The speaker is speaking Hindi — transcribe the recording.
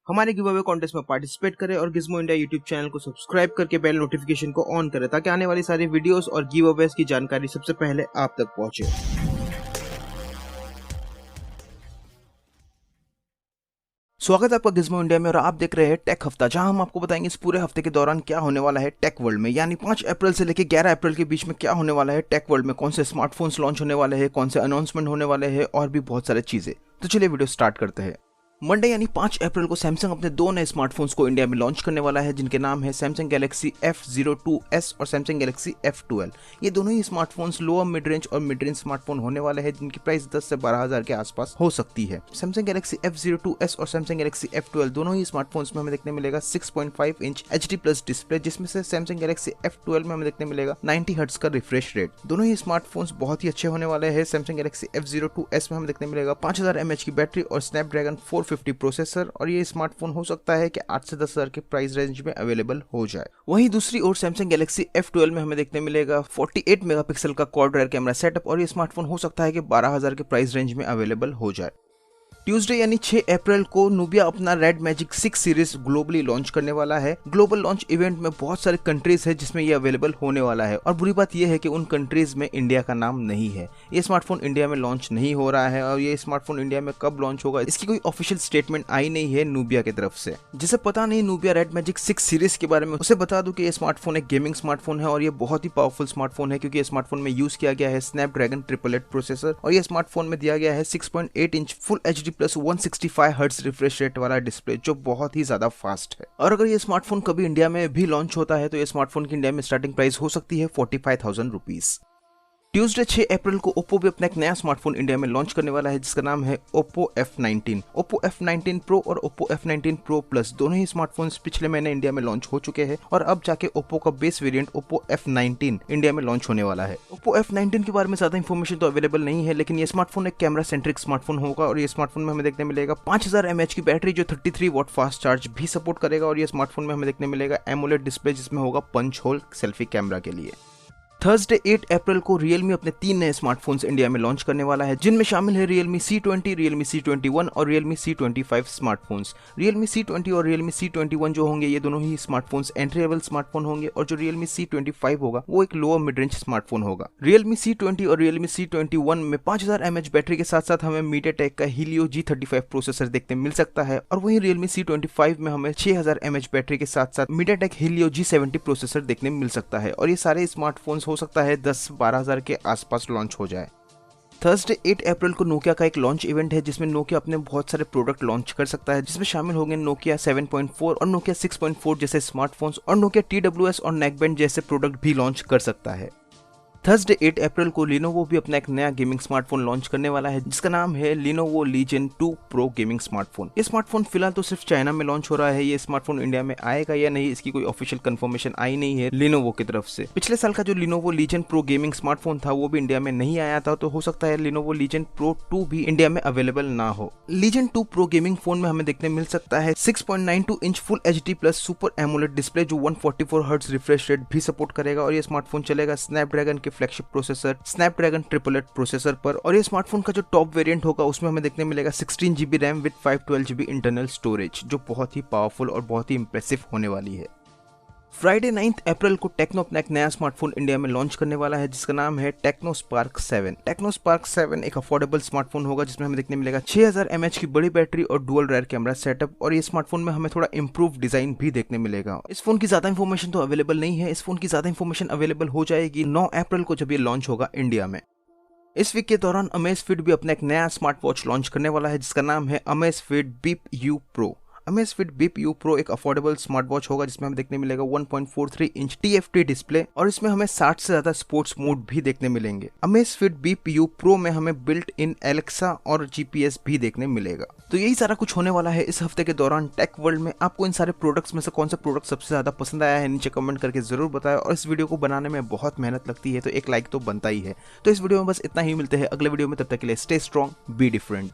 हमारे गिवअवे कॉन्टेस्ट में पार्टिसिपेट करें और गिज्मो इंडिया यूट्यूब चैनल को सब्सक्राइब करके बेल नोटिफिकेशन को ऑन करें ताकि आने वाली सारी वीडियोस और गिवअवेज की जानकारी सबसे पहले आप तक पहुंचे। स्वागत है आपका गिज्मो इंडिया में और आप देख रहे हैं टेक हफ्ता, जहां हम आपको बताएंगे इस पूरे हफ्ते के दौरान क्या होने वाला है टेक वर्ल्ड में। यानी 5 अप्रैल से लेकर 11 अप्रैल के बीच में क्या होने वाला है टेक वर्ल्ड में, कौन से स्मार्टफोन्स लॉन्च होने वाले हैं, कौन से अनाउंसमेंट होने वाले हैं और भी बहुत सारी चीजें। तो चलिए वीडियो स्टार्ट करते हैं। मंडे यानी 5 अप्रैल को सैमसंग अपने 2 नए स्मार्टफोन्स को इंडिया में लॉन्च करने वाला है, जिनके नाम है सैमसंग गैलेक्सी F02s और सैमसंग गैलेक्सी F12। ये दोनों ही स्मार्टफोन्स लोअर मिड रेंज और मिड रेंज स्मार्टफोन होने वाले हैं, जिनकी प्राइस 10 से 12,000 के आसपास हो सकती है। सैमसंग गैलेक्सी F02s और सैमसंग गैलेक्सी F12 दोनों ही स्मार्टफोन्स में हमें देखने मिलेगा 6.5 इंच HD+ डिस्प्ले, जिसमें से सैमसंग गैलेक्सी F12 में हमें देखने मिलेगा 90 हर्ट्ज का रिफ्रेश रेट। दोनों ही स्मार्टफोन्स बहुत ही अच्छे होने वाले हैं। सैमसंग गैलेक्सी F02s में हमें देखने मिलेगा 5000 mAh की बैटरी और स्नैपड्रैगन 450 प्रोसेसर, और ये स्मार्टफोन हो सकता है कि 8 से 10,000 के प्राइस रेंज में अवेलेबल हो जाए। वहीं दूसरी ओर सैमसंग गैलेक्सी F12 में हमें देखने मिलेगा 48 मेगापिक्सल का क्वाड रेयर कैमरा सेटअप, और ये स्मार्टफोन हो सकता है कि 12,000 के प्राइस रेंज में अवेलेबल हो जाए। ट्यूसडे यानी 6 अप्रैल को नूबिया अपना Redmagic 6 सीरीज ग्लोबली लॉन्च करने वाला है। ग्लोबल लॉन्च इवेंट में बहुत सारे कंट्रीज है जिसमें ये अवेलेबल होने वाला है, और बुरी बात यह है कि उन कंट्रीज में इंडिया का नाम नहीं है। ये स्मार्टफोन इंडिया में लॉन्च नहीं हो रहा है, और ये स्मार्टफोन इंडिया में कब लॉन्च होगा इसकी कोई ऑफिशियल स्टेटमेंट आई नहीं है नूबिया की तरफ से। जिसे पता नहीं नूबिया Redmagic 6 सीरीज के बारे में, उसे बता दूं कि ये स्मार्टफोन एक गेमिंग स्मार्टफोन है और ये बहुत ही पावरफुल स्मार्टफोन है, क्योंकि ये स्मार्टफोन में यूज किया गया है स्नैपड्रैगन 888 प्रोसेसर, और ये स्मार्टफोन में दिया गया है 6.8 inch full HD+ 165 hertz refresh rate वाला डिस्प्ले, जो बहुत ही ज्यादा फास्ट है। और अगर ये स्मार्टफोन कभी इंडिया में भी लॉन्च होता है तो ये स्मार्टफोन की इंडिया में स्टार्टिंग प्राइस हो सकती है 45,000 रुपीज। ट्यूसडे 6 अप्रैल को ओप्पो भी अपना एक नया स्मार्टफोन इंडिया में लॉन्च करने वाला है, जिसका नाम है Oppo F19। Oppo F19 Pro और ओप्पो F19 Pro Plus दोनों ही स्मार्टफोन्स पिछले महीने इंडिया में लॉन्च हो चुके हैं, और अब जाके ओप्पो का base variant Oppo F19 India में लॉन्च होने वाला है। ओप्पो F19 के बारे में ज्यादा इंफॉर्मेशन तो अवेलेबल नहीं है, लेकिन ये स्मार्टफोन एक कैमरा सेंट्रिक स्मार्टफोन होगा, और ये स्मार्टफोन में हमें देखने मिलेगा 5000 mAh की बैटरी जो 33 वॉट फास्ट चार्ज भी सपोर्ट करेगा, और ये स्मार्टफोन में हमें देखने मिलेगा एमोलेड डिस्प्ले जिसमें होगा पंच होल सेल्फी कैमरा के लिए। थर्सडे 8 अप्रैल को Realme अपने 3 नए स्मार्टफोन्स इंडिया में लॉन्च करने वाला है, जिनमें शामिल है Realme C20, Realme C21 और Realme C25 smartphones. Realme C20 और Realme C21 जो होंगे ये दोनों ही स्मार्टफोन्स एंट्री लेवल स्मार्टफोन होंगे, और जो Realme C25 होगा वो एक लोअर मिड रेंज स्मार्टफोन होगा। Realme C20 और Realme C21 में 5000 mAh बैटरी के साथ साथ हमें MediaTek का Helio G35 प्रोसेसर देखने मिल सकता है, और वहीं Realme C25 में हमें 6000 mAh बैटरी के साथ साथ MediaTek Helio G70 प्रोसेसर देखने मिल सकता है, और ये सारे स्मार्टफोन्स हो सकता है 10-12,000 के आसपास लॉन्च हो जाए। थर्सडे 8 अप्रैल को नोकिया का एक लॉन्च इवेंट है, जिसमें नोकिया अपने बहुत सारे प्रोडक्ट लॉन्च कर सकता है, जिसमें शामिल होंगे Nokia 7.4 और Nokia 6.4 जैसे स्मार्टफोन्स, और Nokia TWS और नेकबैंड जैसे प्रोडक्ट भी लॉन्च कर सकता है। थर्सडे 8 अप्रैल को Lenovo भी अपना एक नया गेमिंग स्मार्टफोन लॉन्च करने वाला है, जिसका नाम है Lenovo Legion 2 Pro gaming smartphone. ये स्मार्टफोन फिलहाल तो सिर्फ चाइना में लॉन्च हो रहा है। ये स्मार्टफोन इंडिया में आएगा या नहीं इसकी कोई ऑफिशियल कंफर्मेशन आई नहीं है Lenovo की तरफ से। पिछले साल का जो Lenovo Legion Pro gaming smartphone था वो भी इंडिया में नहीं आया था, तो हो सकता है Lenovo Legion Pro 2 भी इंडिया में अवेलेबल ना हो। Legion 2 Pro गेमिंग फोन में हमें देखने मिल सकता है 6.92 inch full HD+ super AMOLED display जो 144 हर्ट्ज रिफ्रेश रेट भी सपोर्ट करेगा, और ये स्मार्टफोन चलेगा स्नैपड्रैगन के फ्लैगशिप प्रोसेसर स्नैपड्रैगन 888 प्रोसेसर पर, और ये स्मार्टफोन का जो टॉप वेरिएंट होगा उसमें हमें देखने मिलेगा 16GB RAM with 512GB internal storage, जो बहुत ही पावरफुल और बहुत ही इंप्रेसिव होने वाली है। फ्राइडे 9 अप्रैल को टेक्नो अपना एक नया स्मार्टफोन इंडिया में लॉन्च करने वाला है, जिसका नाम है टेक्नो स्पार्क 7। टेक्नो स्पार्क 7 एक अफोर्डेबल स्मार्टफोन होगा, जिसमें हमें देखने मिलेगा 6000 mAh की बड़ी बैटरी और डुअल रेयर कैमरा सेटअप, और ये स्मार्टफोन में हमें थोड़ा इंप्रूव डिजाइन भी देखने मिलेगा। इस फोन की ज्यादा इंफॉर्मेशन तो अवेलेबल नहीं है। इस फोन की ज्यादा इंफॉर्मेशन अवेलेबल हो जाएगी 9 अप्रैल को जब ये लॉन्च होगा इंडिया में। इस वीक के दौरान Amazfit भी अपना एक नया स्मार्ट वॉच लॉन्च करने वाला है, जिसका नाम है Amazfit Bip U Pro। Amazfit Bip U Pro एक अफोर्डेबल स्मार्ट वॉच होगा, जिसमें हमें देखने मिलेगा 1.43 इंच TFT डिस्प्ले, और इसमें हमें 60 से ज्यादा स्पोर्ट्स मोड भी देखने मिलेंगे। Amazfit Bip U Pro में हमें बिल्ट इन एलेक्सा और GPS भी देखने मिलेगा। तो यही सारा कुछ होने वाला है इस हफ्ते के दौरान टेक वर्ल्ड में। आपको इन सारे प्रोडक्ट्स में से कौन सा प्रोडक्ट सबसे ज्यादा पसंद आया है नीचे कमेंट करके जरूर बताएं, और इस वीडियो को बनाने में बहुत मेहनत लगती है तो एक लाइक तो बनता ही है। तो इस वीडियो में बस इतना ही, मिलते हैं अगले वीडियो में, तब तक के लिए स्टे स्ट्रॉन्ग, बी डिफरेंट।